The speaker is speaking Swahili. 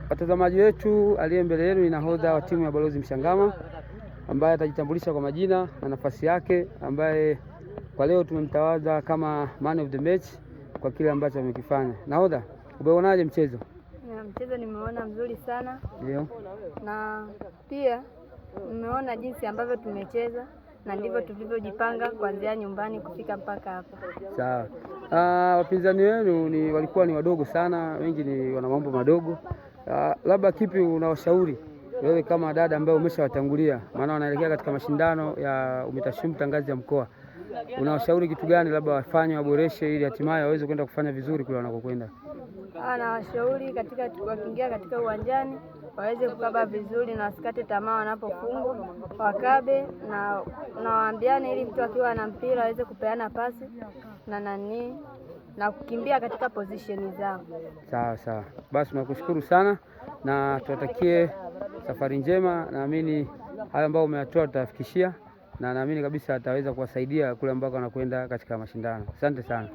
Watazamaji wetu, aliye mbele yenu ni nahodha wa timu ya Balozi Mshangama ambaye atajitambulisha kwa majina na nafasi yake, ambaye kwa leo tumemtawaza kama man of the match kwa kile ambacho amekifanya. Nahodha, umeonaje mchezo? Mchezo nimeona mzuri sana. Ndio. Na pia nimeona jinsi ambavyo tumecheza na ndivyo tulivyojipanga kuanzia nyumbani kufika mpaka hapa. Sawa. Wapinzani wenu walikuwa ni wadogo sana, wengi ni wana mambo madogo. Labda kipi unawashauri wewe kama dada ambaye umeshawatangulia, maana wanaelekea katika mashindano ya UMITASHUMTA ngazi ya mkoa? Unawashauri kitu gani labda wafanye, waboreshe ili hatimaye waweze kwenda kufanya vizuri kule wanakokwenda? Nawashauri wakiingia katika uwanjani waweze kukaba vizuri na wasikate tamaa wanapofungwa, wakabe na waambiane, ili mtu akiwa na mpira aweze kupeana pasi na kukimbia katika position zao. Sawa sawa. Basi tunakushukuru sana na tuwatakie safari njema. Naamini hayo ambayo umeyatoa tutafikishia, na naamini kabisa ataweza kuwasaidia kule ambako wanakwenda katika mashindano. Asante sana.